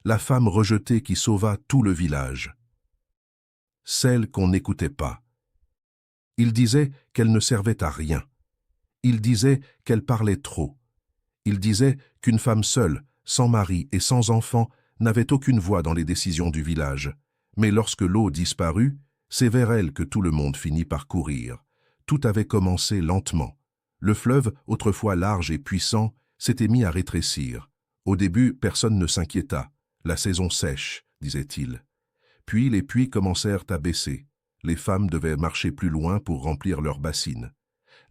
la femme rejetée qui sauva tout le village. Celle qu'on n'écoutait pas. Il disait qu'elle ne servait à rien. Il disait qu'elle parlait trop. Il disait qu'une femme seule, sans mari et sans enfant, n'avait aucune voix dans les décisions du village. Mais lorsque l'eau disparut, c'est vers elle que tout le monde finit par courir. Tout avait commencé lentement. Le fleuve, autrefois large et puissant, s'était mis à rétrécir. Au début, personne ne s'inquiéta. La saison sèche, disait-il. Puis les puits commencèrent à baisser. Les femmes devaient marcher plus loin pour remplir leurs bassines.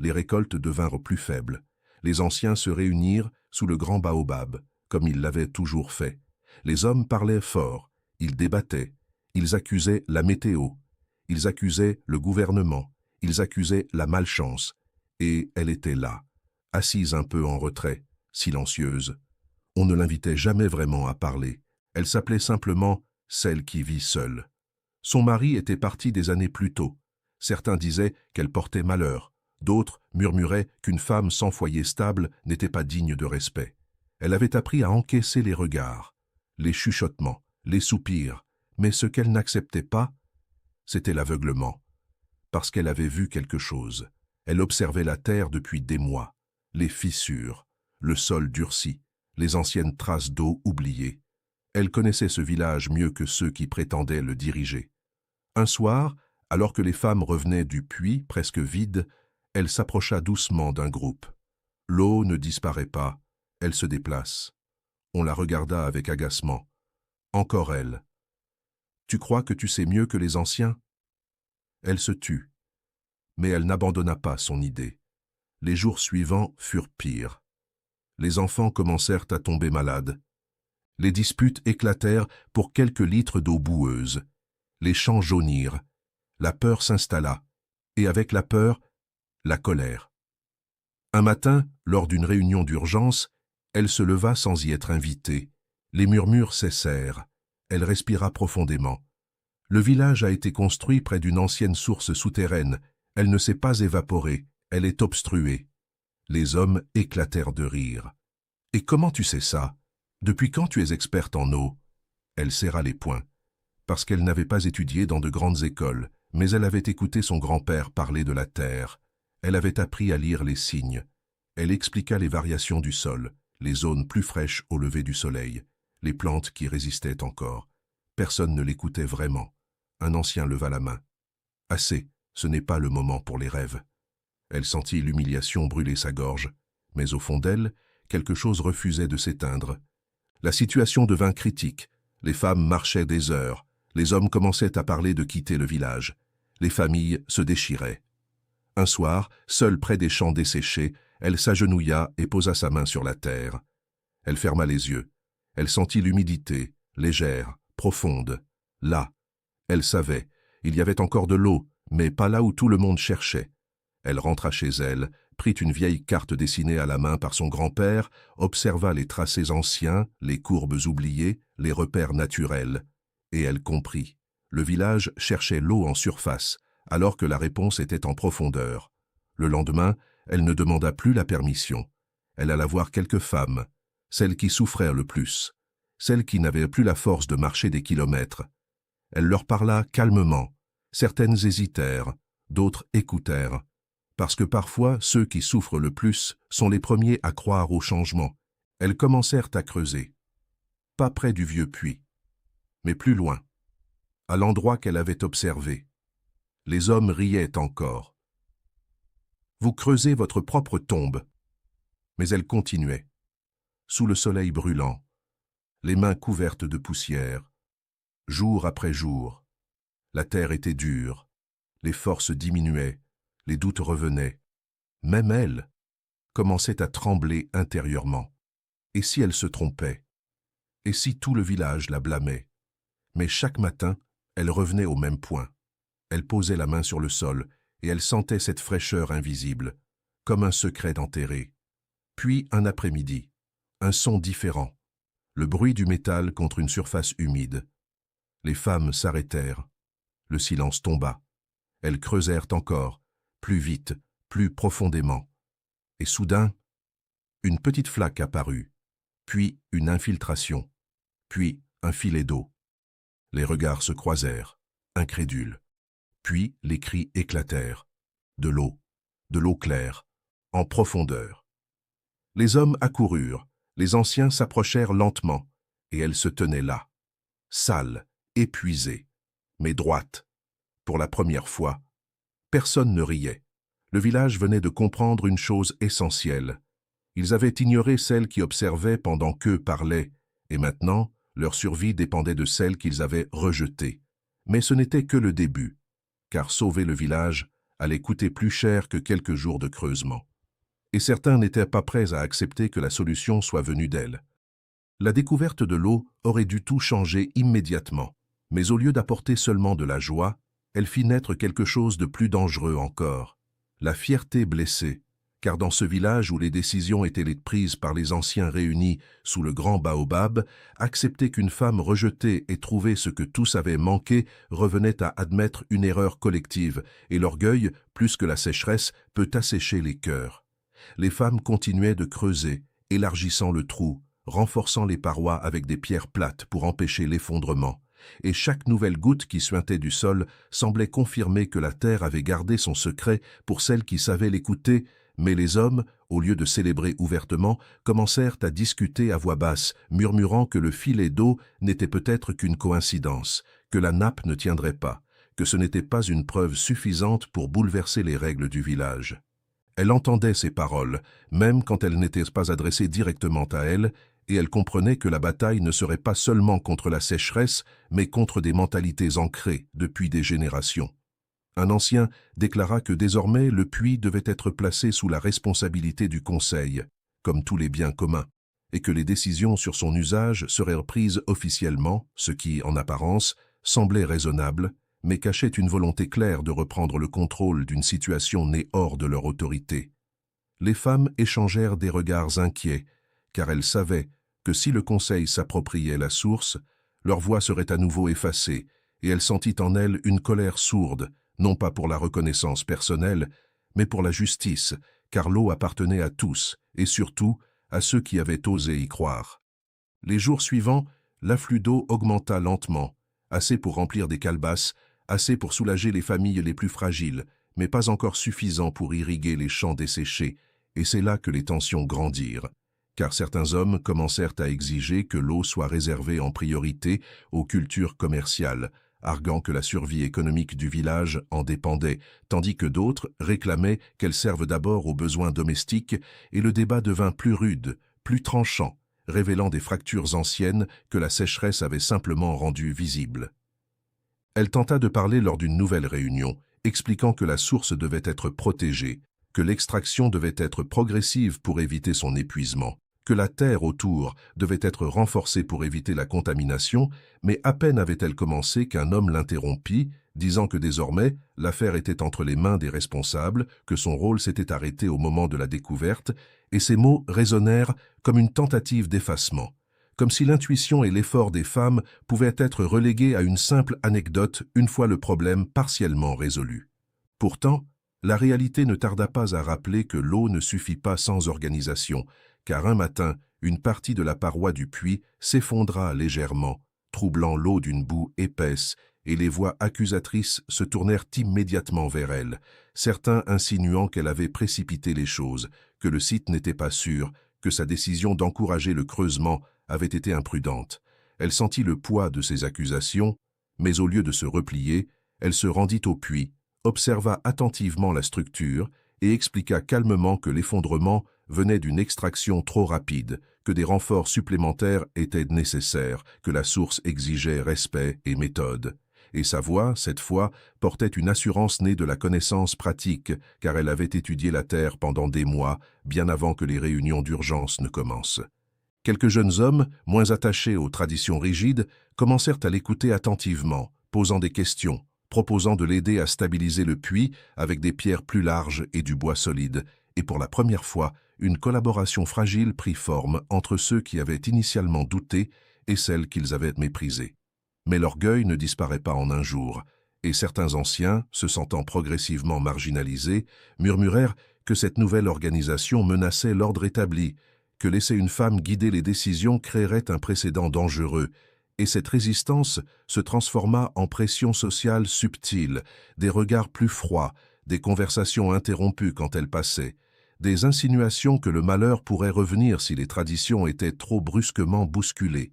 Les récoltes devinrent plus faibles. Les anciens se réunirent sous le grand baobab, comme ils l'avaient toujours fait. Les hommes parlaient fort, ils débattaient, ils accusaient la météo, ils accusaient le gouvernement, ils accusaient la malchance. Et elle était là, assise un peu en retrait, silencieuse. On ne l'invitait jamais vraiment à parler. Elle s'appelait simplement « celle qui vit seule ». Son mari était parti des années plus tôt. Certains disaient qu'elle portait malheur. D'autres murmuraient qu'une femme sans foyer stable n'était pas digne de respect. Elle avait appris à encaisser les regards, les chuchotements, les soupirs, mais ce qu'elle n'acceptait pas, c'était l'aveuglement. Parce qu'elle avait vu quelque chose. Elle observait la terre depuis des mois, les fissures, le sol durci, les anciennes traces d'eau oubliées. Elle connaissait ce village mieux que ceux qui prétendaient le diriger. Un soir, alors que les femmes revenaient du puits, presque vide, elle s'approcha doucement d'un groupe. L'eau ne disparaît pas, elle se déplace. On la regarda avec agacement. Encore elle. « Tu crois que tu sais mieux que les anciens ?» Elle se tut. Mais elle n'abandonna pas son idée. Les jours suivants furent pires. Les enfants commencèrent à tomber malades. Les disputes éclatèrent pour quelques litres d'eau boueuse. Les champs jaunirent. La peur s'installa. Et avec la peur, la colère. Un matin, lors d'une réunion d'urgence, elle se leva sans y être invitée. Les murmures cessèrent. Elle respira profondément. Le village a été construit près d'une ancienne source souterraine. Elle ne s'est pas évaporée, elle est obstruée. Les hommes éclatèrent de rire. « Et comment tu sais ça? Depuis quand tu es experte en eau ?» Elle serra les poings. Parce qu'elle n'avait pas étudié dans de grandes écoles, mais elle avait écouté son grand-père parler de la terre. Elle avait appris à lire les signes. Elle expliqua les variations du sol, les zones plus fraîches au lever du soleil, les plantes qui résistaient encore. Personne ne l'écoutait vraiment. Un ancien leva la main. « Assez, ce n'est pas le moment pour les rêves. » Elle sentit l'humiliation brûler sa gorge, mais au fond d'elle, quelque chose refusait de s'éteindre. La situation devint critique. Les femmes marchaient des heures. Les hommes commençaient à parler de quitter le village. Les familles se déchiraient. Un soir, seule près des champs desséchés, elle s'agenouilla et posa sa main sur la terre. Elle ferma les yeux. Elle sentit l'humidité, légère, profonde. Là, elle savait, il y avait encore de l'eau, mais pas là où tout le monde cherchait. Elle rentra chez elle, prit une vieille carte dessinée à la main par son grand-père, observa les tracés anciens, les courbes oubliées, les repères naturels. Et elle comprit. Le village cherchait l'eau en surface, alors que la réponse était en profondeur. Le lendemain, elle ne demanda plus la permission. Elle alla voir quelques femmes, celles qui souffraient le plus, celles qui n'avaient plus la force de marcher des kilomètres. Elle leur parla calmement. Certaines hésitèrent, d'autres écoutèrent. Parce que parfois, ceux qui souffrent le plus sont les premiers à croire au changement. Elles commencèrent à creuser. Pas près du vieux puits, mais plus loin, à l'endroit qu'elle avait observé. Les hommes riaient encore. « Vous creusez votre propre tombe. » Mais elle continuait, sous le soleil brûlant, les mains couvertes de poussière. Jour après jour, la terre était dure, les forces diminuaient, les doutes revenaient. Même elle commençait à trembler intérieurement. Et si elle se trompait? Et si tout le village la blâmait? Mais chaque matin, elle revenait au même point. Elle posait la main sur le sol et elle sentait cette fraîcheur invisible, comme un secret enterré. Puis un après-midi, un son différent, le bruit du métal contre une surface humide. Les femmes s'arrêtèrent. Le silence tomba. Elles creusèrent encore, plus vite, plus profondément. Et soudain, une petite flaque apparut, puis une infiltration, puis un filet d'eau. Les regards se croisèrent, incrédules. Puis les cris éclatèrent. De l'eau claire, en profondeur. Les hommes accoururent, les anciens s'approchèrent lentement, et elle se tenait là, sale, épuisée, mais droite. Pour la première fois, personne ne riait. Le village venait de comprendre une chose essentielle. Ils avaient ignoré celle qui observait pendant qu'eux parlaient, et maintenant, leur survie dépendait de celle qu'ils avaient rejetée. Mais ce n'était que le début, car sauver le village allait coûter plus cher que quelques jours de creusement. Et certains n'étaient pas prêts à accepter que la solution soit venue d'elle. La découverte de l'eau aurait dû tout changer immédiatement, mais au lieu d'apporter seulement de la joie, elle fit naître quelque chose de plus dangereux encore, la fierté blessée, car dans ce village où les décisions étaient prises par les anciens réunis sous le grand baobab, accepter qu'une femme rejetée ait trouvé ce que tous avaient manqué revenait à admettre une erreur collective, et l'orgueil, plus que la sécheresse, peut assécher les cœurs. Les femmes continuaient de creuser, élargissant le trou, renforçant les parois avec des pierres plates pour empêcher l'effondrement. Et chaque nouvelle goutte qui suintait du sol semblait confirmer que la terre avait gardé son secret pour celles qui savaient l'écouter, mais les hommes, au lieu de célébrer ouvertement, commencèrent à discuter à voix basse, murmurant que le filet d'eau n'était peut-être qu'une coïncidence, que la nappe ne tiendrait pas, que ce n'était pas une preuve suffisante pour bouleverser les règles du village. Elle entendait ces paroles, même quand elles n'étaient pas adressées directement à elle, et elle comprenait que la bataille ne serait pas seulement contre la sécheresse, mais contre des mentalités ancrées depuis des générations. Un ancien déclara que désormais le puits devait être placé sous la responsabilité du conseil, comme tous les biens communs, et que les décisions sur son usage seraient prises officiellement, ce qui, en apparence, semblait raisonnable, mais cachait une volonté claire de reprendre le contrôle d'une situation née hors de leur autorité. Les femmes échangèrent des regards inquiets, car elles savaient que si le conseil s'appropriait la source, leur voix serait à nouveau effacée, et elle sentit en elle une colère sourde, non pas pour la reconnaissance personnelle, mais pour la justice, car l'eau appartenait à tous, et surtout à ceux qui avaient osé y croire. Les jours suivants, l'afflux d'eau augmenta lentement, assez pour remplir des calebasses, assez pour soulager les familles les plus fragiles, mais pas encore suffisant pour irriguer les champs desséchés, et c'est là que les tensions grandirent, car certains hommes commencèrent à exiger que l'eau soit réservée en priorité aux cultures commerciales, arguant que la survie économique du village en dépendait, tandis que d'autres réclamaient qu'elle serve d'abord aux besoins domestiques, et le débat devint plus rude, plus tranchant, révélant des fractures anciennes que la sécheresse avait simplement rendues visibles. Elle tenta de parler lors d'une nouvelle réunion, expliquant que la source devait être protégée, que l'extraction devait être progressive pour éviter son épuisement, que la terre autour devait être renforcée pour éviter la contamination, mais à peine avait-elle commencé qu'un homme l'interrompit, disant que désormais l'affaire était entre les mains des responsables, que son rôle s'était arrêté au moment de la découverte, et ces mots résonnèrent comme une tentative d'effacement, comme si l'intuition et l'effort des femmes pouvaient être relégués à une simple anecdote une fois le problème partiellement résolu. Pourtant, la réalité ne tarda pas à rappeler que l'eau ne suffit pas sans organisation, car un matin, une partie de la paroi du puits s'effondra légèrement, troublant l'eau d'une boue épaisse, et les voix accusatrices se tournèrent immédiatement vers elle, certains insinuant qu'elle avait précipité les choses, que le site n'était pas sûr, que sa décision d'encourager le creusement avait été imprudente. Elle sentit le poids de ces accusations, mais au lieu de se replier, elle se rendit au puits, observa attentivement la structure et expliqua calmement que l'effondrement venait d'une extraction trop rapide, que des renforts supplémentaires étaient nécessaires, que la source exigeait respect et méthode. Et sa voix, cette fois, portait une assurance née de la connaissance pratique, car elle avait étudié la terre pendant des mois, bien avant que les réunions d'urgence ne commencent. Quelques jeunes hommes, moins attachés aux traditions rigides, commencèrent à l'écouter attentivement, posant des questions, proposant de l'aider à stabiliser le puits avec des pierres plus larges et du bois solide, et pour la première fois, une collaboration fragile prit forme entre ceux qui avaient initialement douté et celles qu'ils avaient méprisées. Mais l'orgueil ne disparaît pas en un jour, et certains anciens, se sentant progressivement marginalisés, murmurèrent que cette nouvelle organisation menaçait l'ordre établi, que laisser une femme guider les décisions créerait un précédent dangereux, Et cette résistance se transforma en pression sociale subtile, des regards plus froids, des conversations interrompues quand elle passait, des insinuations que le malheur pourrait revenir si les traditions étaient trop brusquement bousculées.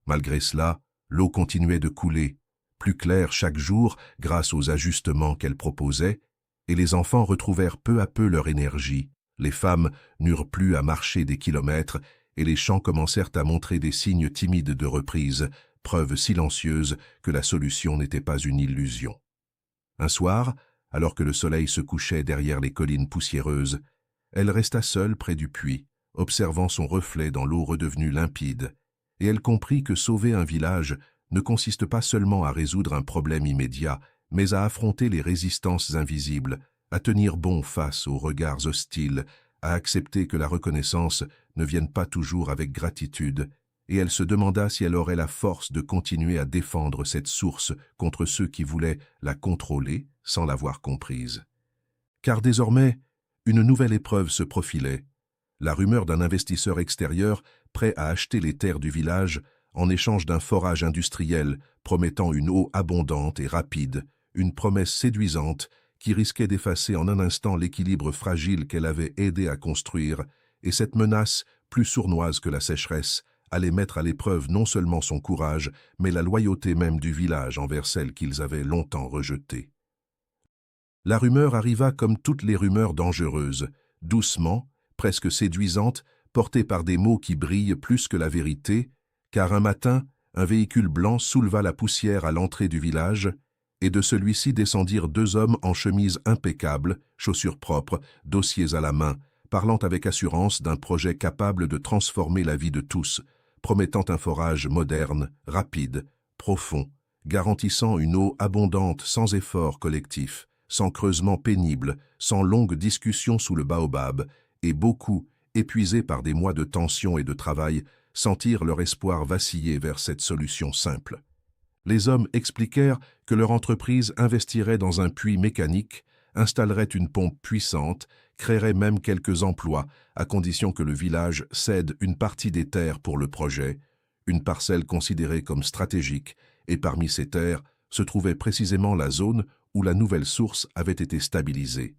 Malgré cela, l'eau continuait de couler, plus claire chaque jour grâce aux ajustements qu'elle proposait, et les enfants retrouvèrent peu à peu leur énergie. Les femmes n'eurent plus à marcher des kilomètres, et les champs commencèrent à montrer des signes timides de reprise, preuve silencieuse que la solution n'était pas une illusion. Un soir, alors que le soleil se couchait derrière les collines poussiéreuses, elle resta seule près du puits, observant son reflet dans l'eau redevenue limpide, et elle comprit que sauver un village ne consiste pas seulement à résoudre un problème immédiat, mais à affronter les résistances invisibles, à tenir bon face aux regards hostiles, à accepter que la reconnaissance ne vienne pas toujours avec gratitude, et elle se demanda si elle aurait la force de continuer à défendre cette source contre ceux qui voulaient la contrôler sans l'avoir comprise. Car désormais, une nouvelle épreuve se profilait. La rumeur d'un investisseur extérieur prêt à acheter les terres du village en échange d'un forage industriel promettant une eau abondante et rapide, une promesse séduisante qui risquait d'effacer en un instant l'équilibre fragile qu'elle avait aidé à construire, et cette menace, plus sournoise que la sécheresse, allait mettre à l'épreuve non seulement son courage, mais la loyauté même du village envers celle qu'ils avaient longtemps rejetée. La rumeur arriva comme toutes les rumeurs dangereuses, doucement, presque séduisante, portée par des mots qui brillent plus que la vérité, car un matin, un véhicule blanc souleva la poussière à l'entrée du village, et de celui-ci descendirent deux hommes en chemise impeccable, chaussures propres, dossiers à la main, parlant avec assurance d'un projet capable de transformer la vie de tous, promettant un forage moderne, rapide, profond, garantissant une eau abondante sans effort collectif, sans creusement pénible, sans longues discussions sous le baobab, et beaucoup, épuisés par des mois de tension et de travail, sentirent leur espoir vaciller vers cette solution simple. Les hommes expliquèrent que leur entreprise investirait dans un puits mécanique, installerait une pompe puissante, créerait même quelques emplois, à condition que le village cède une partie des terres pour le projet, une parcelle considérée comme stratégique, et parmi ces terres se trouvait précisément la zone où la nouvelle source avait été stabilisée.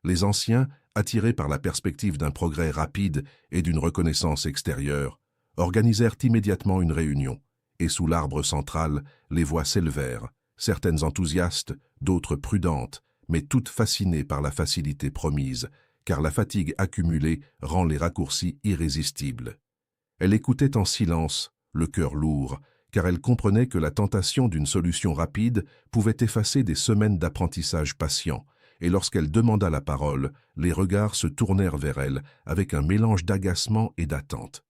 Les anciens, attirés par la perspective d'un progrès rapide et d'une reconnaissance extérieure, organisèrent immédiatement une réunion, et sous l'arbre central, les voix s'élevèrent, certaines enthousiastes, d'autres prudentes, mais toutes fascinées par la facilité promise, car la fatigue accumulée rend les raccourcis irrésistibles. Elle écoutait en silence, le cœur lourd, car elle comprenait que la tentation d'une solution rapide pouvait effacer des semaines d'apprentissage patient, et lorsqu'elle demanda la parole, les regards se tournèrent vers elle avec un mélange d'agacement et d'attente.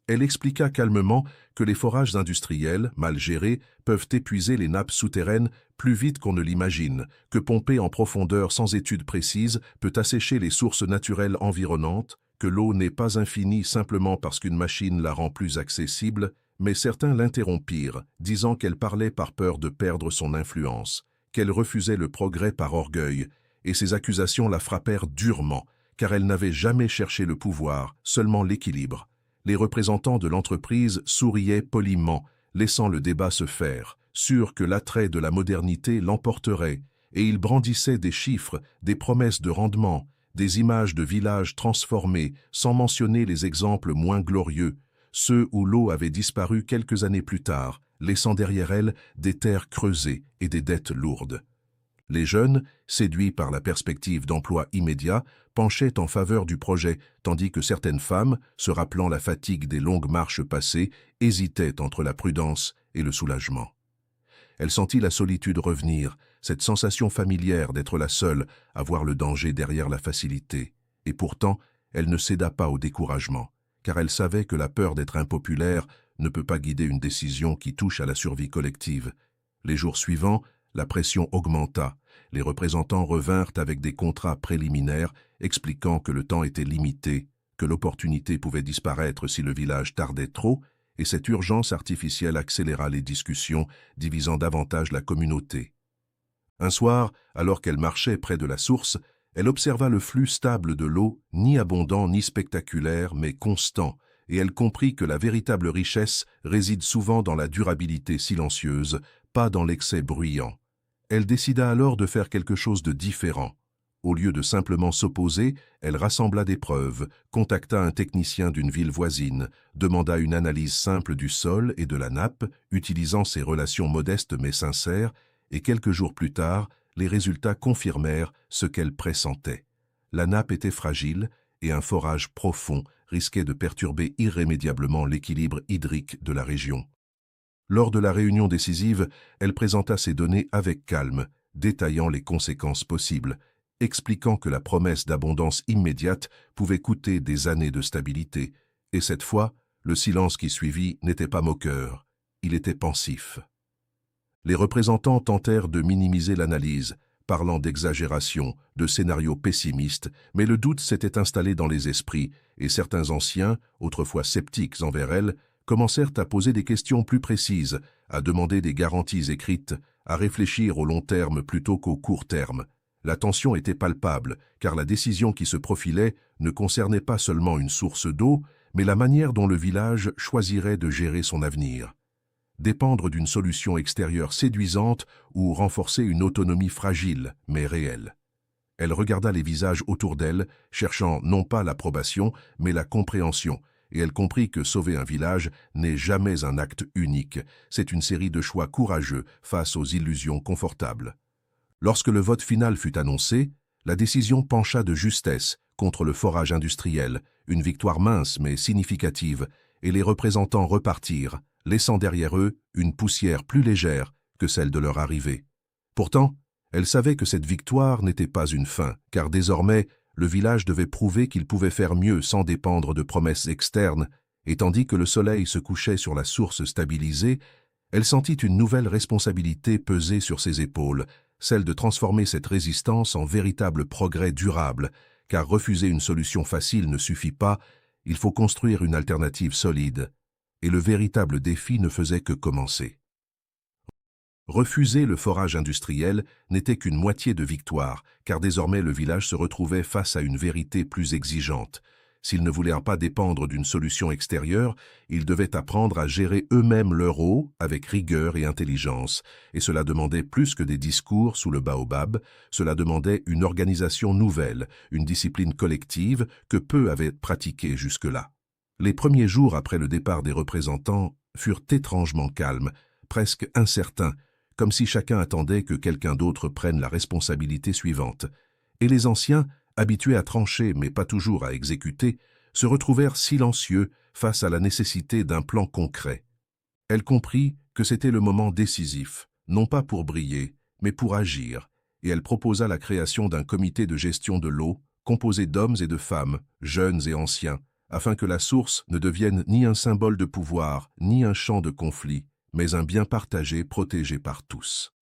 Elle expliqua calmement que les forages industriels, mal gérés, peuvent épuiser les nappes souterraines plus vite qu'on ne l'imagine, que pomper en profondeur sans études précises peut assécher les sources naturelles environnantes, que l'eau n'est pas infinie simplement parce qu'une machine la rend plus accessible, mais certains l'interrompirent, disant qu'elle parlait par peur de perdre son influence, qu'elle refusait le progrès par orgueil, et ces accusations la frappèrent durement, car elle n'avait jamais cherché le pouvoir, seulement l'équilibre. Les représentants de l'entreprise souriaient poliment, laissant le débat se faire, sûrs que l'attrait de la modernité l'emporterait, et ils brandissaient des chiffres, des promesses de rendement, des images de villages transformés, sans mentionner les exemples moins glorieux, ceux où l'eau avait disparu quelques années plus tard, laissant derrière elle des terres creusées et des dettes lourdes. Les jeunes, séduits par la perspective d'emploi immédiat, penchaient en faveur du projet, tandis que certaines femmes, se rappelant la fatigue des longues marches passées, hésitaient entre la prudence et le soulagement. Elle sentit la solitude revenir, cette sensation familière d'être la seule à voir le danger derrière la facilité, et pourtant, elle ne céda pas au découragement, car elle savait que la peur d'être impopulaire ne peut pas guider une décision qui touche à la survie collective. Les jours suivants, la pression augmenta. Les représentants revinrent avec des contrats préliminaires expliquant que le temps était limité, que l'opportunité pouvait disparaître si le village tardait trop, et cette urgence artificielle accéléra les discussions, divisant davantage la communauté. Un soir, alors qu'elle marchait près de la source, elle observa le flux stable de l'eau, ni abondant ni spectaculaire, mais constant, et elle comprit que la véritable richesse réside souvent dans la durabilité silencieuse, pas dans l'excès bruyant. Elle décida alors de faire quelque chose de différent. Au lieu de simplement s'opposer, elle rassembla des preuves, contacta un technicien d'une ville voisine, demanda une analyse simple du sol et de la nappe, utilisant ses relations modestes mais sincères, et quelques jours plus tard, les résultats confirmèrent ce qu'elle pressentait. La nappe était fragile et un forage profond risquait de perturber irrémédiablement l'équilibre hydrique de la région. Lors de la réunion décisive, elle présenta ces données avec calme, détaillant les conséquences possibles, expliquant que la promesse d'abondance immédiate pouvait coûter des années de stabilité, et cette fois, le silence qui suivit n'était pas moqueur, il était pensif. Les représentants tentèrent de minimiser l'analyse, parlant d'exagération, de scénarios pessimistes, mais le doute s'était installé dans les esprits, et certains anciens, autrefois sceptiques envers elle, commencèrent à poser des questions plus précises, à demander des garanties écrites, à réfléchir au long terme plutôt qu'au court terme. La tension était palpable, car la décision qui se profilait ne concernait pas seulement une source d'eau, mais la manière dont le village choisirait de gérer son avenir. Dépendre d'une solution extérieure séduisante ou renforcer une autonomie fragile, mais réelle. Elle regarda les visages autour d'elle, cherchant non pas l'approbation, mais la compréhension, et elle comprit que sauver un village n'est jamais un acte unique, c'est une série de choix courageux face aux illusions confortables. Lorsque le vote final fut annoncé, la décision pencha de justesse contre le forage industriel, une victoire mince mais significative, et les représentants repartirent, laissant derrière eux une poussière plus légère que celle de leur arrivée. Pourtant, elle savait que cette victoire n'était pas une fin, car désormais, le village devait prouver qu'il pouvait faire mieux sans dépendre de promesses externes, et tandis que le soleil se couchait sur la source stabilisée, elle sentit une nouvelle responsabilité peser sur ses épaules, celle de transformer cette résistance en véritable progrès durable, car refuser une solution facile ne suffit pas, il faut construire une alternative solide. Et le véritable défi ne faisait que commencer. Refuser le forage industriel n'était qu'une moitié de victoire, car désormais le village se retrouvait face à une vérité plus exigeante. S'ils ne voulaient pas dépendre d'une solution extérieure, ils devaient apprendre à gérer eux-mêmes leur eau avec rigueur et intelligence, et cela demandait plus que des discours sous le baobab, cela demandait une organisation nouvelle, une discipline collective que peu avaient pratiquée jusque-là. Les premiers jours après le départ des représentants furent étrangement calmes, presque incertains, comme si chacun attendait que quelqu'un d'autre prenne la responsabilité suivante. Et les anciens, habitués à trancher mais pas toujours à exécuter, se retrouvèrent silencieux face à la nécessité d'un plan concret. Elle comprit que c'était le moment décisif, non pas pour briller, mais pour agir, et elle proposa la création d'un comité de gestion de l'eau, composé d'hommes et de femmes, jeunes et anciens, afin que la source ne devienne ni un symbole de pouvoir, ni un champ de conflit, mais un bien partagé, protégé par tous.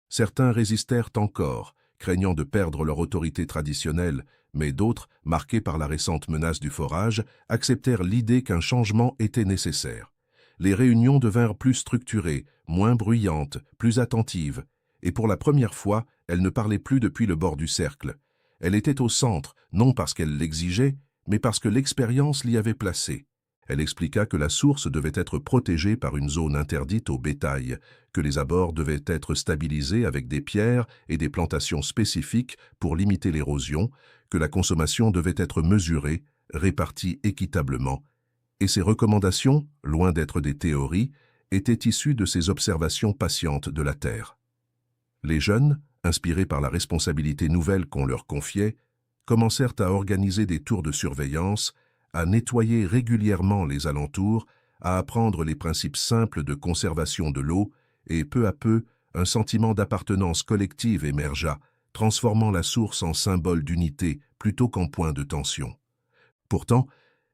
Certains résistèrent encore, craignant de perdre leur autorité traditionnelle, mais d'autres, marqués par la récente menace du forage, acceptèrent l'idée qu'un changement était nécessaire. Les réunions devinrent plus structurées, moins bruyantes, plus attentives, et pour la première fois, elle ne parlait plus depuis le bord du cercle. Elle était au centre, non parce qu'elle l'exigeait, mais parce que l'expérience l'y avait placée. Elle expliqua que la source devait être protégée par une zone interdite au bétail, que les abords devaient être stabilisés avec des pierres et des plantations spécifiques pour limiter l'érosion, que la consommation devait être mesurée, répartie équitablement, et ces recommandations, loin d'être des théories, étaient issues de ses observations patientes de la Terre. Les jeunes, inspirés par la responsabilité nouvelle qu'on leur confiait, commencèrent à organiser des tours de surveillance, à nettoyer régulièrement les alentours, à apprendre les principes simples de conservation de l'eau, et peu à peu, un sentiment d'appartenance collective émergea, transformant la source en symbole d'unité plutôt qu'en point de tension. Pourtant,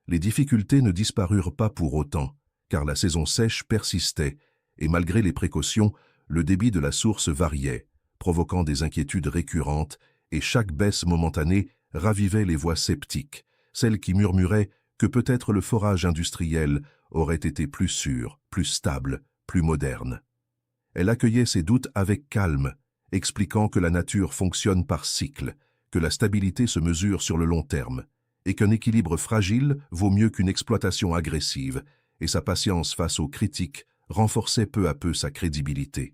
les difficultés ne disparurent pas pour autant, car la saison sèche persistait, et malgré les précautions, le débit de la source variait, provoquant des inquiétudes récurrentes, et chaque baisse momentanée ravivait les voix sceptiques, celles qui murmuraient que peut-être le forage industriel aurait été plus sûr, plus stable, plus moderne. Elle accueillait ces doutes avec calme, expliquant que la nature fonctionne par cycle, que la stabilité se mesure sur le long terme, et qu'un équilibre fragile vaut mieux qu'une exploitation agressive, et sa patience face aux critiques renforçait peu à peu sa crédibilité.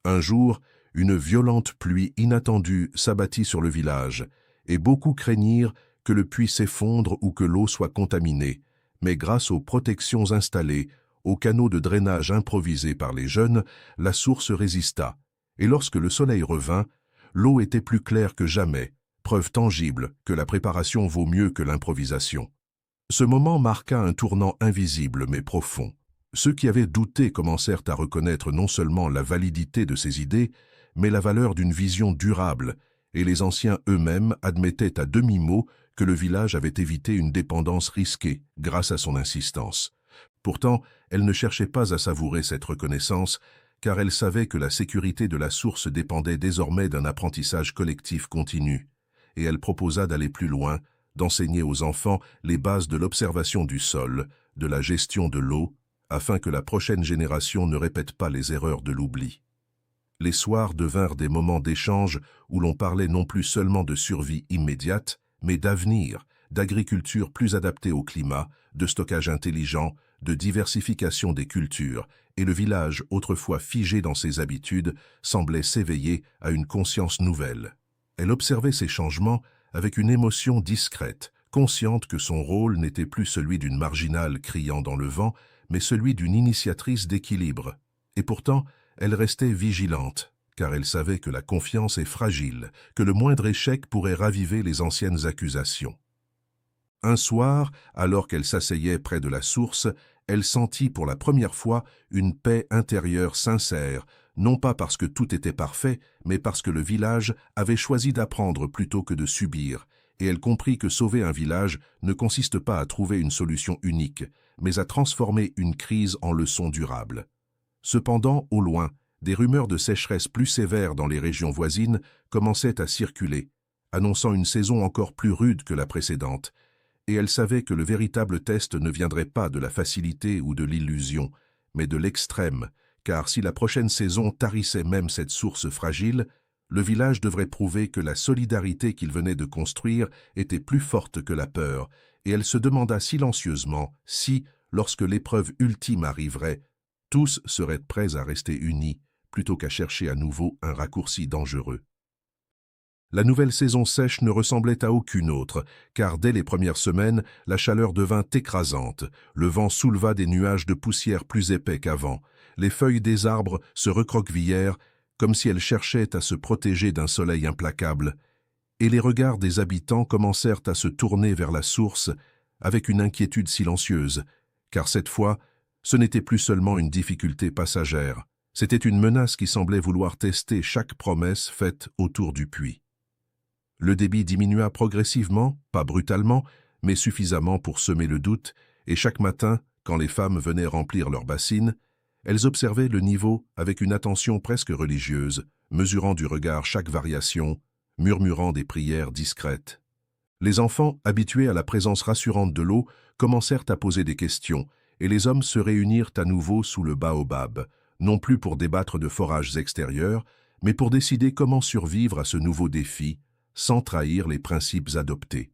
Un jour, une violente pluie inattendue s'abattit sur le village, et beaucoup craignirent que le puits s'effondre ou que l'eau soit contaminée, mais grâce aux protections installées, aux canaux de drainage improvisés par les jeunes, la source résista, et lorsque le soleil revint, l'eau était plus claire que jamais, preuve tangible que la préparation vaut mieux que l'improvisation. Ce moment marqua un tournant invisible mais profond. Ceux qui avaient douté commencèrent à reconnaître non seulement la validité de ces idées, mais la valeur d'une vision durable, et les anciens eux-mêmes admettaient à demi-mot que le village avait évité une dépendance risquée grâce à son insistance. Pourtant, elle ne cherchait pas à savourer cette reconnaissance, car elle savait que la sécurité de la source dépendait désormais d'un apprentissage collectif continu, et elle proposa d'aller plus loin, d'enseigner aux enfants les bases de l'observation du sol, de la gestion de l'eau, afin que la prochaine génération ne répète pas les erreurs de l'oubli. Les soirs devinrent des moments d'échange où l'on parlait non plus seulement de survie immédiate, mais d'avenir, d'agriculture plus adaptée au climat, de stockage intelligent, de diversification des cultures, et le village, autrefois figé dans ses habitudes, semblait s'éveiller à une conscience nouvelle. Elle observait ces changements avec une émotion discrète, consciente que son rôle n'était plus celui d'une marginale criant dans le vent, mais celui d'une initiatrice d'équilibre. Et pourtant, elle restait vigilante, car elle savait que la confiance est fragile, que le moindre échec pourrait raviver les anciennes accusations. Un soir, alors qu'elle s'asseyait près de la source, elle sentit pour la première fois une paix intérieure sincère, non pas parce que tout était parfait, mais parce que le village avait choisi d'apprendre plutôt que de subir, et elle comprit que sauver un village ne consiste pas à trouver une solution unique, mais à transformer une crise en leçon durable. Cependant, au loin, des rumeurs de sécheresse plus sévères dans les régions voisines commençaient à circuler, annonçant une saison encore plus rude que la précédente, et elle savait que le véritable test ne viendrait pas de la facilité ou de l'illusion, mais de l'extrême, car si la prochaine saison tarissait même cette source fragile, le village devrait prouver que la solidarité qu'il venait de construire était plus forte que la peur, et elle se demanda silencieusement si, lorsque l'épreuve ultime arriverait, tous seraient prêts à rester unis, plutôt qu'à chercher à nouveau un raccourci dangereux. La nouvelle saison sèche ne ressemblait à aucune autre, car dès les premières semaines, la chaleur devint écrasante, le vent souleva des nuages de poussière plus épais qu'avant, les feuilles des arbres se recroquevillèrent comme si elles cherchaient à se protéger d'un soleil implacable, et les regards des habitants commencèrent à se tourner vers la source avec une inquiétude silencieuse, car cette fois, ce n'était plus seulement une difficulté passagère, c'était une menace qui semblait vouloir tester chaque promesse faite autour du puits. Le débit diminua progressivement, pas brutalement, mais suffisamment pour semer le doute, et chaque matin, quand les femmes venaient remplir leurs bassines, elles observaient le niveau avec une attention presque religieuse, mesurant du regard chaque variation, murmurant des prières discrètes. Les enfants, habitués à la présence rassurante de l'eau, commencèrent à poser des questions, et les hommes se réunirent à nouveau sous le baobab, non plus pour débattre de forages extérieurs, mais pour décider comment survivre à ce nouveau défi, sans trahir les principes adoptés.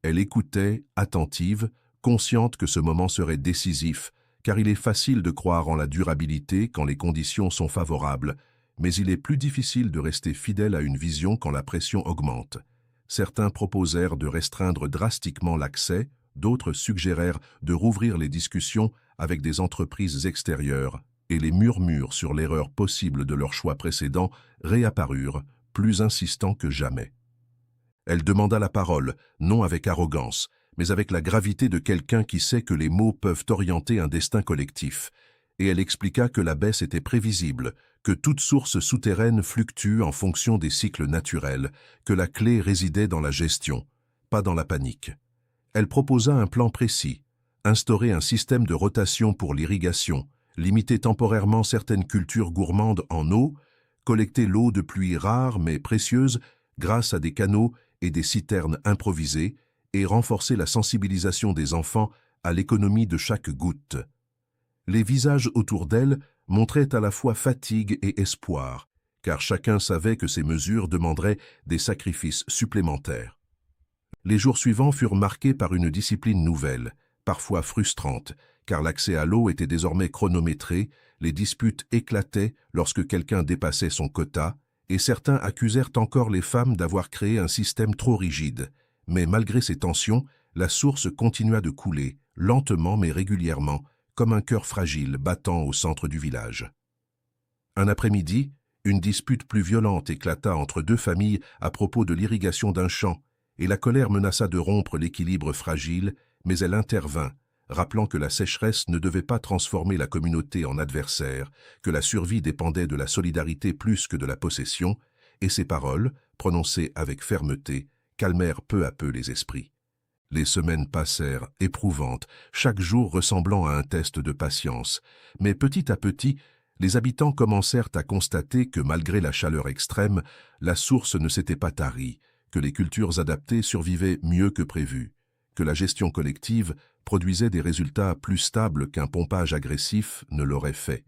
Elle écoutait, attentive, consciente que ce moment serait décisif, car il est facile de croire en la durabilité quand les conditions sont favorables, mais il est plus difficile de rester fidèle à une vision quand la pression augmente. Certains proposèrent de restreindre drastiquement l'accès, d'autres suggérèrent de rouvrir les discussions avec des entreprises extérieures, et les murmures sur l'erreur possible de leur choix précédent réapparurent, plus insistants que jamais. Elle demanda la parole, non avec arrogance, mais avec la gravité de quelqu'un qui sait que les mots peuvent orienter un destin collectif, et elle expliqua que la baisse était prévisible, que toute source souterraine fluctue en fonction des cycles naturels, que la clé résidait dans la gestion, pas dans la panique. Elle proposa un plan précis, instaurer un système de rotation pour l'irrigation, limiter temporairement certaines cultures gourmandes en eau, collecter l'eau de pluie rare mais précieuse grâce à des canaux et des citernes improvisées, et renforcer la sensibilisation des enfants à l'économie de chaque goutte. Les visages autour d'elle montraient à la fois fatigue et espoir, car chacun savait que ces mesures demanderaient des sacrifices supplémentaires. Les jours suivants furent marqués par une discipline nouvelle, parfois frustrante, car l'accès à l'eau était désormais chronométré, les disputes éclataient lorsque quelqu'un dépassait son quota, et certains accusèrent encore les femmes d'avoir créé un système trop rigide. Mais malgré ces tensions, la source continua de couler, lentement mais régulièrement, comme un cœur fragile battant au centre du village. Un après-midi, une dispute plus violente éclata entre deux familles à propos de l'irrigation d'un champ, et la colère menaça de rompre l'équilibre fragile, mais elle intervint, rappelant que la sécheresse ne devait pas transformer la communauté en adversaire, que la survie dépendait de la solidarité plus que de la possession, et ces paroles, prononcées avec fermeté, calmèrent peu à peu les esprits. Les semaines passèrent, éprouvantes, chaque jour ressemblant à un test de patience, mais petit à petit, les habitants commencèrent à constater que malgré la chaleur extrême, la source ne s'était pas tarie, que les cultures adaptées survivaient mieux que prévu, que la gestion collective produisait des résultats plus stables qu'un pompage agressif ne l'aurait fait.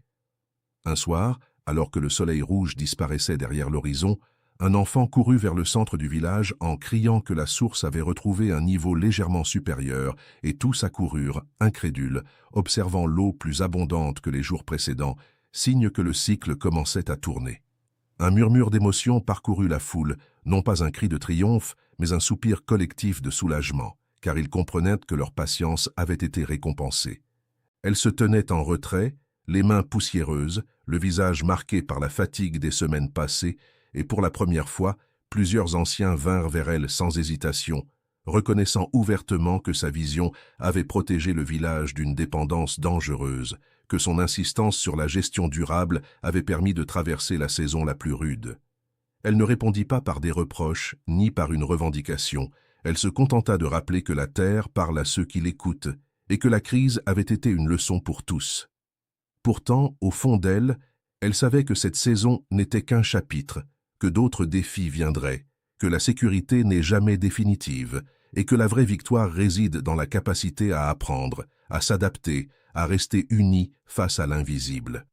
Un soir, alors que le soleil rouge disparaissait derrière l'horizon, un enfant courut vers le centre du village en criant que la source avait retrouvé un niveau légèrement supérieur, et tous accoururent, incrédules, observant l'eau plus abondante que les jours précédents, signe que le cycle commençait à tourner. Un murmure d'émotion parcourut la foule, non pas un cri de triomphe, mais un soupir collectif de soulagement, car ils comprenaient que leur patience avait été récompensée. Elle se tenait en retrait, les mains poussiéreuses, le visage marqué par la fatigue des semaines passées, et pour la première fois, plusieurs anciens vinrent vers elle sans hésitation, reconnaissant ouvertement que sa vision avait protégé le village d'une dépendance dangereuse, que son insistance sur la gestion durable avait permis de traverser la saison la plus rude. Elle ne répondit pas par des reproches, ni par une revendication. Elle se contenta de rappeler que la terre parle à ceux qui l'écoutent, et que la crise avait été une leçon pour tous. Pourtant, au fond d'elle, elle savait que cette saison n'était qu'un chapitre, que d'autres défis viendraient, que la sécurité n'est jamais définitive, et que la vraie victoire réside dans la capacité à apprendre, à s'adapter, à rester unis face à l'invisible.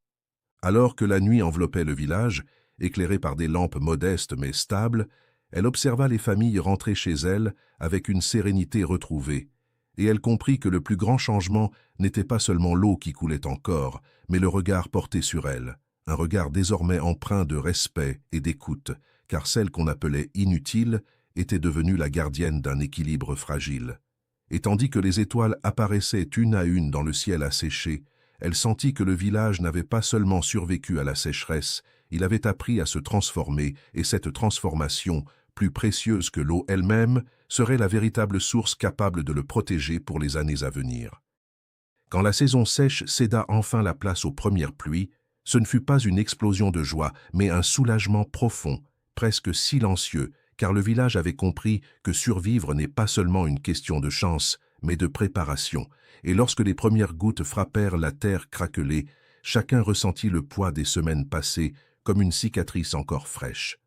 Alors que la nuit enveloppait le village, éclairée par des lampes modestes mais stables, elle observa les familles rentrer chez elles avec une sérénité retrouvée, et elle comprit que le plus grand changement n'était pas seulement l'eau qui coulait encore, mais le regard porté sur elle, un regard désormais empreint de respect et d'écoute, car celle qu'on appelait inutile était devenue la gardienne d'un équilibre fragile. Et tandis que les étoiles apparaissaient une à une dans le ciel asséché, elle sentit que le village n'avait pas seulement survécu à la sécheresse, il avait appris à se transformer, et cette transformation, plus précieuse que l'eau elle-même, serait la véritable source capable de le protéger pour les années à venir. Quand la saison sèche céda enfin la place aux premières pluies, ce ne fut pas une explosion de joie, mais un soulagement profond, presque silencieux, car le village avait compris que survivre n'est pas seulement une question de chance, mais de préparation, et lorsque les premières gouttes frappèrent la terre craquelée, chacun ressentit le poids des semaines passées comme une cicatrice encore fraîche.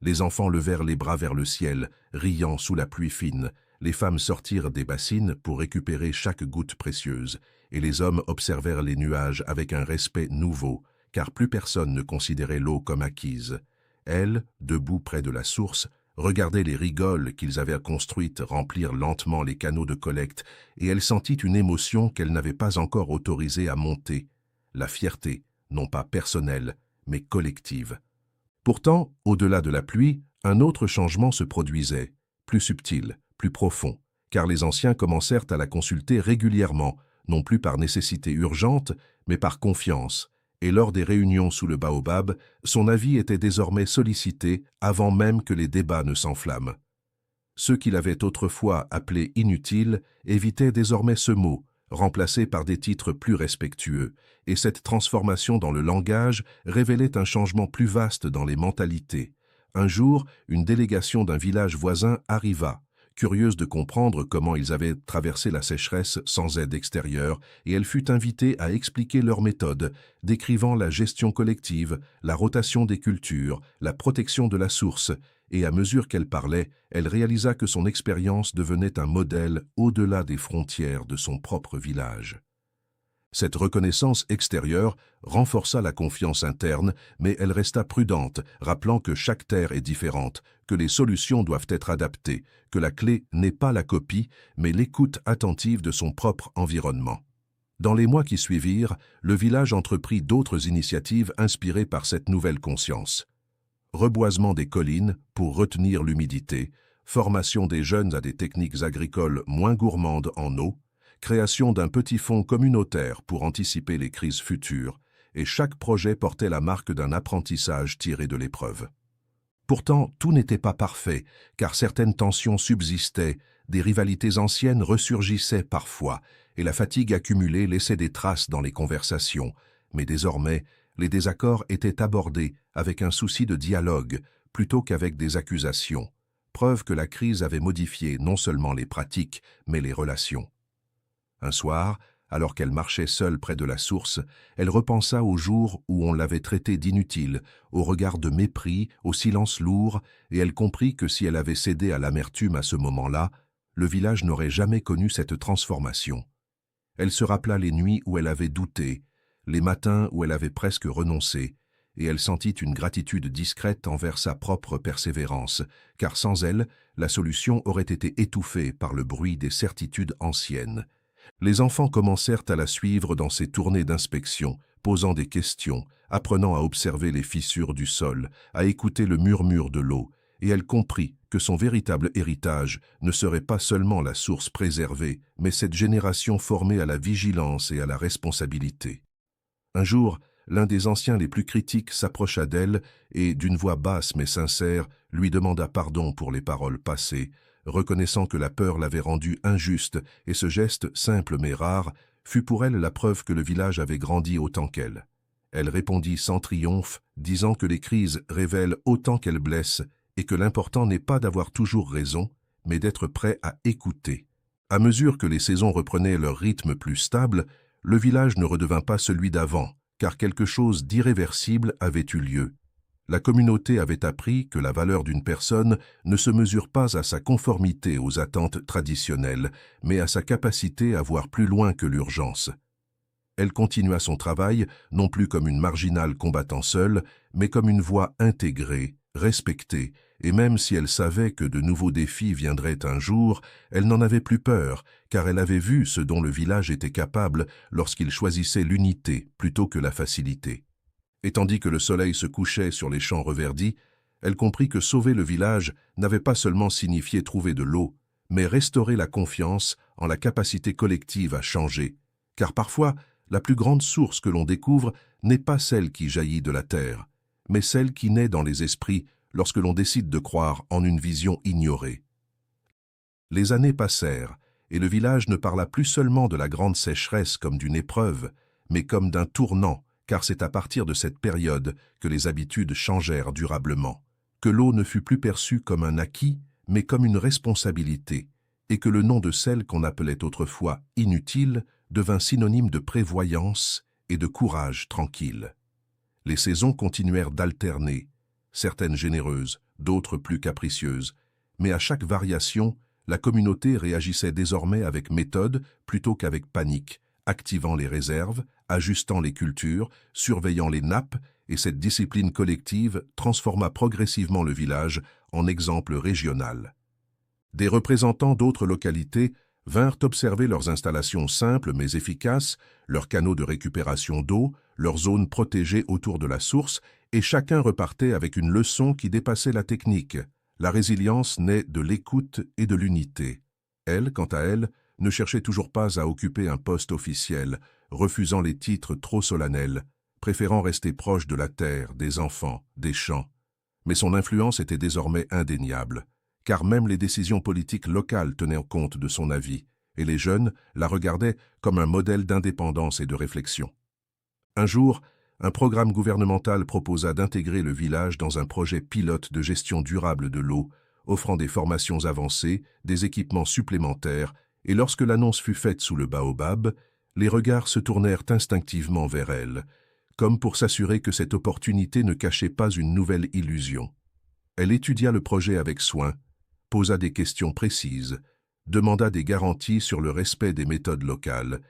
Les enfants levèrent les bras vers le ciel, riant sous la pluie fine, les femmes sortirent des bassines pour récupérer chaque goutte précieuse, et les hommes observèrent les nuages avec un respect nouveau, car plus personne ne considérait l'eau comme acquise. Elle, debout près de la source, regardait les rigoles qu'ils avaient construites remplir lentement les canaux de collecte, et elle sentit une émotion qu'elle n'avait pas encore autorisée à monter, la fierté, non pas personnelle, mais collective. Pourtant, au-delà de la pluie, un autre changement se produisait, plus subtil, plus profond, car les anciens commencèrent à la consulter régulièrement, non plus par nécessité urgente, mais par confiance, et lors des réunions sous le baobab, son avis était désormais sollicité avant même que les débats ne s'enflamment. Ceux qui l'avaient autrefois appelé inutile évitaient désormais ce mot, remplacé par des titres plus respectueux, et cette transformation dans le langage révélait un changement plus vaste dans les mentalités. Un jour, une délégation d'un village voisin arriva, curieuse de comprendre comment ils avaient traversé la sécheresse sans aide extérieure, et elle fut invitée à expliquer leur méthode, décrivant la gestion collective, la rotation des cultures, la protection de la source, et à mesure qu'elle parlait, elle réalisa que son expérience devenait un modèle au-delà des frontières de son propre village. Cette reconnaissance extérieure renforça la confiance interne, mais elle resta prudente, rappelant que chaque terre est différente, que les solutions doivent être adaptées, que la clé n'est pas la copie, mais l'écoute attentive de son propre environnement. Dans les mois qui suivirent, le village entreprit d'autres initiatives inspirées par cette nouvelle conscience. Reboisement des collines pour retenir l'humidité, formation des jeunes à des techniques agricoles moins gourmandes en eau, création d'un petit fonds communautaire pour anticiper les crises futures, et chaque projet portait la marque d'un apprentissage tiré de l'épreuve. Pourtant, tout n'était pas parfait, car certaines tensions subsistaient, des rivalités anciennes ressurgissaient parfois, et la fatigue accumulée laissait des traces dans les conversations. Mais désormais, les désaccords étaient abordés avec un souci de dialogue, plutôt qu'avec des accusations, preuve que la crise avait modifié non seulement les pratiques, mais les relations. Un soir, alors qu'elle marchait seule près de la source, elle repensa au jour où on l'avait traitée d'inutile, au regard de mépris, au silence lourd, et elle comprit que si elle avait cédé à l'amertume à ce moment-là, le village n'aurait jamais connu cette transformation. Elle se rappela les nuits où elle avait douté, les matins où elle avait presque renoncé, et elle sentit une gratitude discrète envers sa propre persévérance, car sans elle, la solution aurait été étouffée par le bruit des certitudes anciennes. Les enfants commencèrent à la suivre dans ses tournées d'inspection, posant des questions, apprenant à observer les fissures du sol, à écouter le murmure de l'eau, et elle comprit que son véritable héritage ne serait pas seulement la source préservée, mais cette génération formée à la vigilance et à la responsabilité. Un jour, l'un des anciens les plus critiques s'approcha d'elle et, d'une voix basse mais sincère, lui demanda pardon pour les paroles passées, reconnaissant que la peur l'avait rendue injuste, et ce geste, simple mais rare, fut pour elle la preuve que le village avait grandi autant qu'elle. Elle répondit sans triomphe, disant que les crises révèlent autant qu'elles blessent, et que l'important n'est pas d'avoir toujours raison, mais d'être prêt à écouter. À mesure que les saisons reprenaient leur rythme plus stable, le village ne redevint pas celui d'avant, car quelque chose d'irréversible avait eu lieu. La communauté avait appris que la valeur d'une personne ne se mesure pas à sa conformité aux attentes traditionnelles, mais à sa capacité à voir plus loin que l'urgence. Elle continua son travail, non plus comme une marginale combattant seule, mais comme une voix intégrée, respectée, et même si elle savait que de nouveaux défis viendraient un jour, elle n'en avait plus peur, car elle avait vu ce dont le village était capable lorsqu'il choisissait l'unité plutôt que la facilité. Et tandis que le soleil se couchait sur les champs reverdis, elle comprit que sauver le village n'avait pas seulement signifié trouver de l'eau, mais restaurer la confiance en la capacité collective à changer. Car parfois, la plus grande source que l'on découvre n'est pas celle qui jaillit de la terre, mais celle qui naît dans les esprits lorsque l'on décide de croire en une vision ignorée. Les années passèrent, et le village ne parla plus seulement de la grande sécheresse comme d'une épreuve, mais comme d'un tournant, car c'est à partir de cette période que les habitudes changèrent durablement, que l'eau ne fut plus perçue comme un acquis, mais comme une responsabilité, et que le nom de celle qu'on appelait autrefois inutile devint synonyme de prévoyance et de courage tranquille. Les saisons continuèrent d'alterner, certaines généreuses, d'autres plus capricieuses, mais à chaque variation, la communauté réagissait désormais avec méthode plutôt qu'avec panique, activant les réserves, ajustant les cultures, surveillant les nappes, et cette discipline collective transforma progressivement le village en exemple régional. Des représentants d'autres localités vinrent observer leurs installations simples mais efficaces, leurs canaux de récupération d'eau, leurs zones protégées autour de la source, et chacun repartait avec une leçon qui dépassait la technique. La résilience naît de l'écoute et de l'unité. Elle, quant à elle, ne cherchait toujours pas à occuper un poste officiel, refusant les titres trop solennels, préférant rester proche de la terre, des enfants, des champs. Mais son influence était désormais indéniable, car même les décisions politiques locales tenaient compte de son avis, et les jeunes la regardaient comme un modèle d'indépendance et de réflexion. Un jour, un programme gouvernemental proposa d'intégrer le village dans un projet pilote de gestion durable de l'eau, offrant des formations avancées, des équipements supplémentaires, et lorsque l'annonce fut faite sous le baobab, les regards se tournèrent instinctivement vers elle, comme pour s'assurer que cette opportunité ne cachait pas une nouvelle illusion. Elle étudia le projet avec soin, posa des questions précises, demanda des garanties sur le respect des méthodes locales,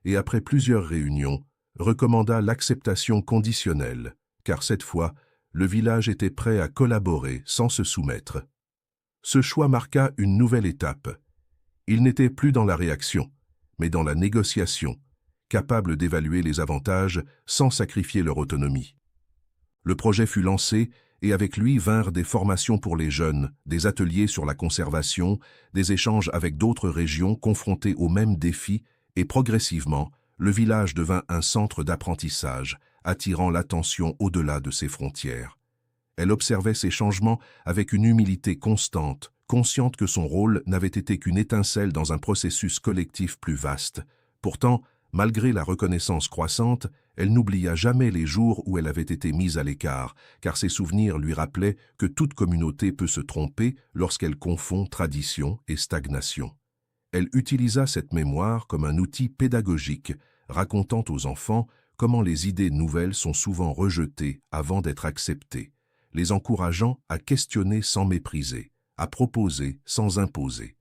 et après plusieurs réunions, recommanda l'acceptation conditionnelle, car cette fois, le village était prêt à collaborer sans se soumettre. Ce choix marqua une nouvelle étape. Il n'était plus dans la réaction, mais dans la négociation, capable d'évaluer les avantages sans sacrifier leur autonomie. Le projet fut lancé et avec lui vinrent des formations pour les jeunes, des ateliers sur la conservation, des échanges avec d'autres régions confrontées aux mêmes défis et progressivement, le village devint un centre d'apprentissage, attirant l'attention au-delà de ses frontières. Elle observait ces changements avec une humilité constante, consciente que son rôle n'avait été qu'une étincelle dans un processus collectif plus vaste. Pourtant, malgré la reconnaissance croissante, elle n'oublia jamais les jours où elle avait été mise à l'écart, car ses souvenirs lui rappelaient que toute communauté peut se tromper lorsqu'elle confond tradition et stagnation. Elle utilisa cette mémoire comme un outil pédagogique, racontant aux enfants comment les idées nouvelles sont souvent rejetées avant d'être acceptées, les encourageant à questionner sans mépriser, à proposer sans imposer.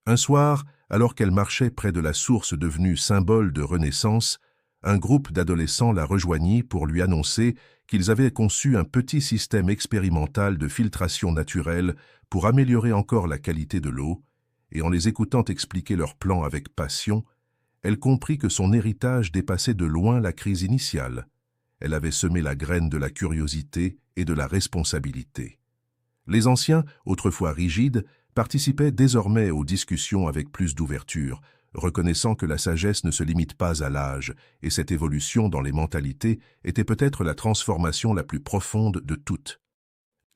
Un soir, alors qu'elle marchait près de la source devenue symbole de renaissance, un groupe d'adolescents la rejoignit pour lui annoncer qu'ils avaient conçu un petit système expérimental de filtration naturelle pour améliorer encore la qualité de l'eau, et en les écoutant expliquer leur plan avec passion, elle comprit que son héritage dépassait de loin la crise initiale. Elle avait semé la graine de la curiosité et de la responsabilité. Les anciens, autrefois rigides, participaient désormais aux discussions avec plus d'ouverture, reconnaissant que la sagesse ne se limite pas à l'âge, et cette évolution dans les mentalités était peut-être la transformation la plus profonde de toutes.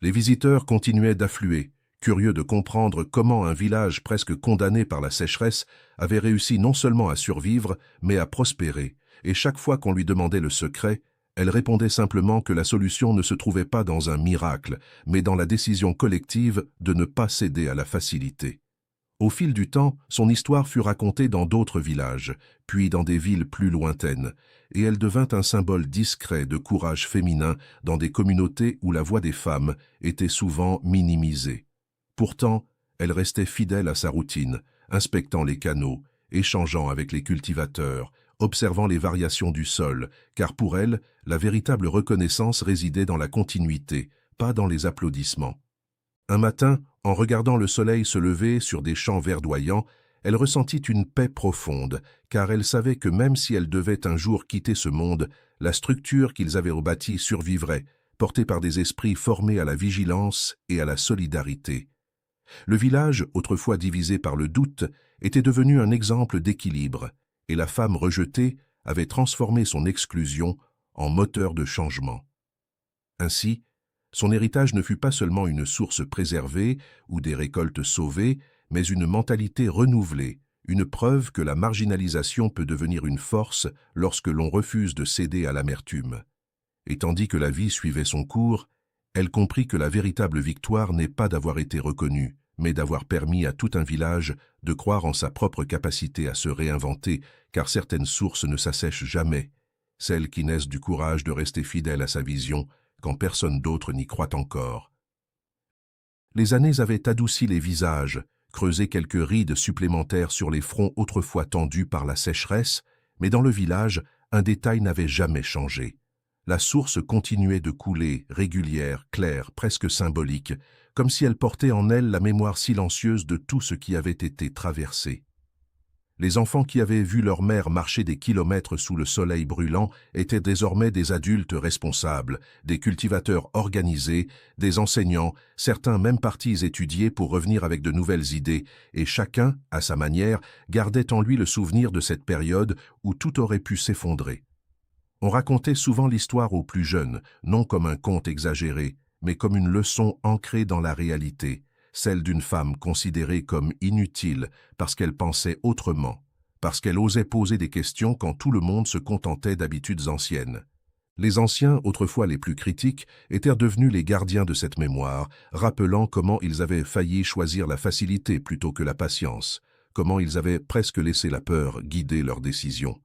Les visiteurs continuaient d'affluer, curieux de comprendre comment un village presque condamné par la sécheresse avait réussi non seulement à survivre, mais à prospérer, et chaque fois qu'on lui demandait le secret, elle répondait simplement que la solution ne se trouvait pas dans un miracle, mais dans la décision collective de ne pas céder à la facilité. Au fil du temps, son histoire fut racontée dans d'autres villages, puis dans des villes plus lointaines, et elle devint un symbole discret de courage féminin dans des communautés où la voix des femmes était souvent minimisée. Pourtant, elle restait fidèle à sa routine, inspectant les canaux, échangeant avec les cultivateurs, observant les variations du sol, car pour elle, la véritable reconnaissance résidait dans la continuité, pas dans les applaudissements. Un matin, en regardant le soleil se lever sur des champs verdoyants, elle ressentit une paix profonde, car elle savait que même si elle devait un jour quitter ce monde, la structure qu'ils avaient rebâtie survivrait, portée par des esprits formés à la vigilance et à la solidarité. Le village, autrefois divisé par le doute, était devenu un exemple d'équilibre, et la femme rejetée avait transformé son exclusion en moteur de changement. Ainsi, son héritage ne fut pas seulement une source préservée ou des récoltes sauvées, mais une mentalité renouvelée, une preuve que la marginalisation peut devenir une force lorsque l'on refuse de céder à l'amertume. Et tandis que la vie suivait son cours, elle comprit que la véritable victoire n'est pas d'avoir été reconnue, mais d'avoir permis à tout un village de croire en sa propre capacité à se réinventer, car certaines sources ne s'assèchent jamais, celles qui naissent du courage de rester fidèle à sa vision, quand personne d'autre n'y croit encore. Les années avaient adouci les visages, creusé quelques rides supplémentaires sur les fronts autrefois tendus par la sécheresse, mais dans le village, un détail n'avait jamais changé. La source continuait de couler, régulière, claire, presque symbolique, comme si elle portait en elle la mémoire silencieuse de tout ce qui avait été traversé. Les enfants qui avaient vu leur mère marcher des kilomètres sous le soleil brûlant étaient désormais des adultes responsables, des cultivateurs organisés, des enseignants, certains même partis étudier pour revenir avec de nouvelles idées, et chacun, à sa manière, gardait en lui le souvenir de cette période où tout aurait pu s'effondrer. On racontait souvent l'histoire aux plus jeunes, non comme un conte exagéré, mais comme une leçon ancrée dans la réalité, celle d'une femme considérée comme inutile parce qu'elle pensait autrement, parce qu'elle osait poser des questions quand tout le monde se contentait d'habitudes anciennes. Les anciens, autrefois les plus critiques, étaient devenus les gardiens de cette mémoire, rappelant comment ils avaient failli choisir la facilité plutôt que la patience, comment ils avaient presque laissé la peur guider leurs décisions.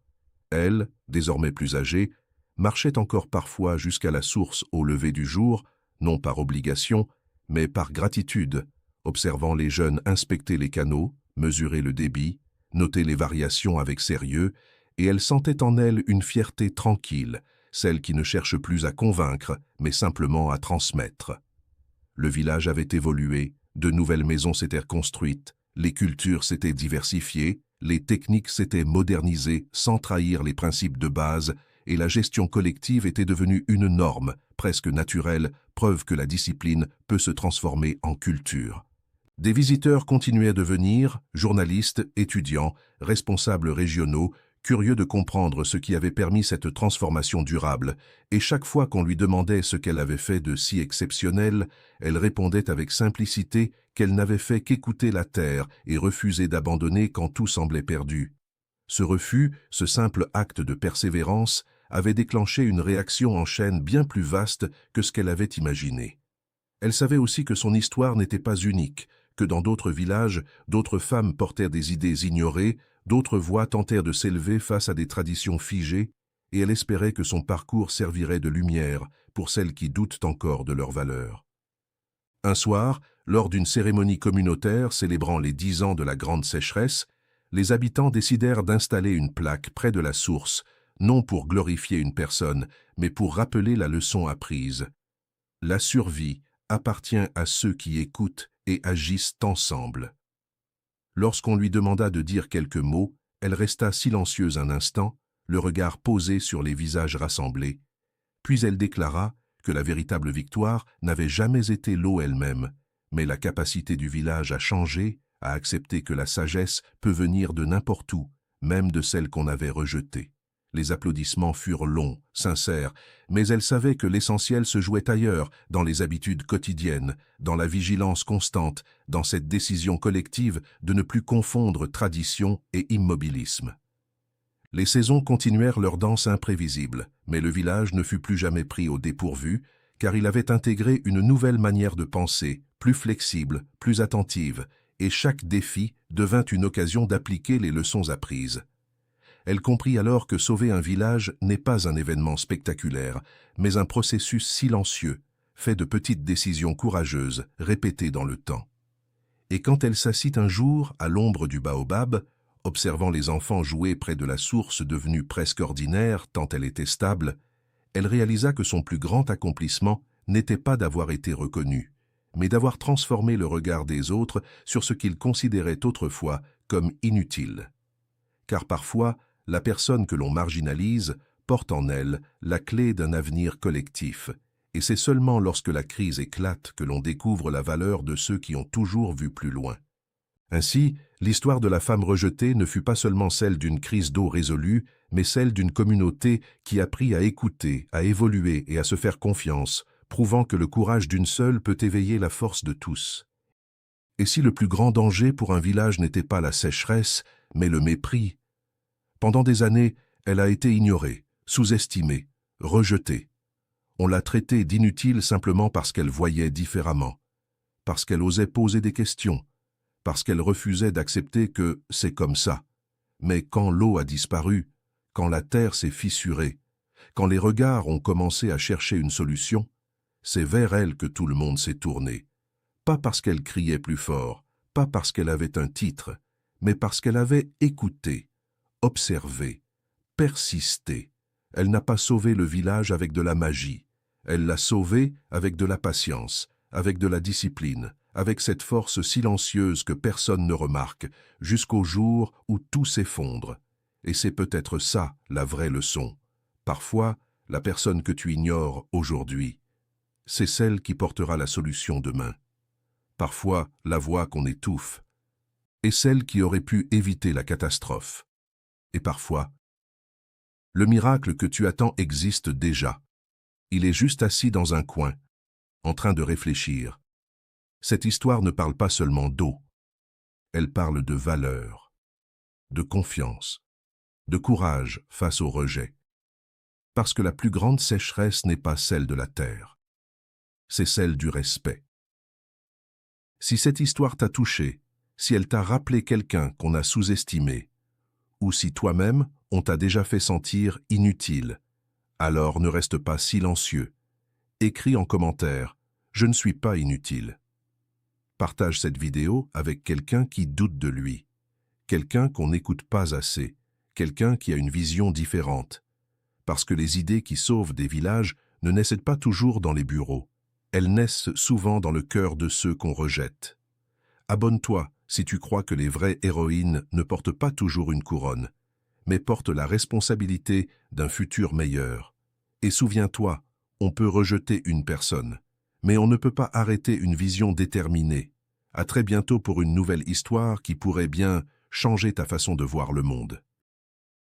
Elle, désormais plus âgée, marchait encore parfois jusqu'à la source au lever du jour, non par obligation, mais par gratitude, observant les jeunes inspecter les canaux, mesurer le débit, noter les variations avec sérieux, et elle sentait en elle une fierté tranquille, celle qui ne cherche plus à convaincre, mais simplement à transmettre. Le village avait évolué, de nouvelles maisons s'étaient construites, les cultures s'étaient diversifiées, les techniques s'étaient modernisées sans trahir les principes de base, et la gestion collective était devenue une norme, presque naturelle, preuve que la discipline peut se transformer en culture. Des visiteurs continuaient de venir, journalistes, étudiants, responsables régionaux, curieux de comprendre ce qui avait permis cette transformation durable, et chaque fois qu'on lui demandait ce qu'elle avait fait de si exceptionnel, elle répondait avec simplicité qu'elle n'avait fait qu'écouter la terre et refuser d'abandonner quand tout semblait perdu. Ce refus, ce simple acte de persévérance, avait déclenché une réaction en chaîne bien plus vaste que ce qu'elle avait imaginé. Elle savait aussi que son histoire n'était pas unique, que dans d'autres villages, d'autres femmes portèrent des idées ignorées, d'autres voix tentèrent de s'élever face à des traditions figées, et elle espérait que son parcours servirait de lumière pour celles qui doutent encore de leurs valeurs. Un soir, lors d'une cérémonie communautaire célébrant les 10 ans de la grande sécheresse, les habitants décidèrent d'installer une plaque près de la source, non pour glorifier une personne, mais pour rappeler la leçon apprise. La survie appartient à ceux qui écoutent et agissent ensemble. Lorsqu'on lui demanda de dire quelques mots, elle resta silencieuse un instant, le regard posé sur les visages rassemblés. Puis elle déclara que la véritable victoire n'avait jamais été l'eau elle-même, mais la capacité du village à changer, à accepter que la sagesse peut venir de n'importe où, même de celle qu'on avait rejetée. Les applaudissements furent longs, sincères, mais elle savait que l'essentiel se jouait ailleurs, dans les habitudes quotidiennes, dans la vigilance constante, dans cette décision collective de ne plus confondre tradition et immobilisme. Les saisons continuèrent leur danse imprévisible, mais le village ne fut plus jamais pris au dépourvu, car il avait intégré une nouvelle manière de penser, plus flexible, plus attentive, et chaque défi devint une occasion d'appliquer les leçons apprises. Elle comprit alors que sauver un village n'est pas un événement spectaculaire, mais un processus silencieux, fait de petites décisions courageuses, répétées dans le temps. Et quand elle s'assit un jour à l'ombre du baobab, observant les enfants jouer près de la source devenue presque ordinaire tant elle était stable, elle réalisa que son plus grand accomplissement n'était pas d'avoir été reconnue, mais d'avoir transformé le regard des autres sur ce qu'ils considéraient autrefois comme inutile. Car parfois, la personne que l'on marginalise porte en elle la clé d'un avenir collectif, et c'est seulement lorsque la crise éclate que l'on découvre la valeur de ceux qui ont toujours vu plus loin. Ainsi, l'histoire de la femme rejetée ne fut pas seulement celle d'une crise d'eau résolue, mais celle d'une communauté qui apprit à écouter, à évoluer et à se faire confiance, prouvant que le courage d'une seule peut éveiller la force de tous. Et si le plus grand danger pour un village n'était pas la sécheresse, mais le mépris? Pendant des années, elle a été ignorée, sous-estimée, rejetée. On l'a traitée d'inutile simplement parce qu'elle voyait différemment, parce qu'elle osait poser des questions, parce qu'elle refusait d'accepter que c'est comme ça. Mais quand l'eau a disparu, quand la terre s'est fissurée, quand les regards ont commencé à chercher une solution, c'est vers elle que tout le monde s'est tourné. Pas parce qu'elle criait plus fort, pas parce qu'elle avait un titre, mais parce qu'elle avait écouté, observé, persisté. Elle n'a pas sauvé le village avec de la magie. Elle l'a sauvé avec de la patience, avec de la discipline, avec cette force silencieuse que personne ne remarque, jusqu'au jour où tout s'effondre. Et c'est peut-être ça, la vraie leçon. Parfois, la personne que tu ignores aujourd'hui, c'est celle qui portera la solution demain. Parfois, la voix qu'on étouffe est celle qui aurait pu éviter la catastrophe. Et parfois, le miracle que tu attends existe déjà. Il est juste assis dans un coin, en train de réfléchir. Cette histoire ne parle pas seulement d'eau. Elle parle de valeur, de confiance, de courage face au rejet. Parce que la plus grande sécheresse n'est pas celle de la terre. C'est celle du respect. Si cette histoire t'a touché, si elle t'a rappelé quelqu'un qu'on a sous-estimé, ou si toi-même, on t'a déjà fait sentir inutile, alors ne reste pas silencieux. Écris en commentaire « Je ne suis pas inutile ». Partage cette vidéo avec quelqu'un qui doute de lui, quelqu'un qu'on n'écoute pas assez, quelqu'un qui a une vision différente. Parce que les idées qui sauvent des villages ne naissent pas toujours dans les bureaux. Elles naissent souvent dans le cœur de ceux qu'on rejette. Abonne-toi si tu crois que les vraies héroïnes ne portent pas toujours une couronne, mais portent la responsabilité d'un futur meilleur. Et souviens-toi, on peut rejeter une personne, mais on ne peut pas arrêter une vision déterminée. À très bientôt pour une nouvelle histoire qui pourrait bien changer ta façon de voir le monde.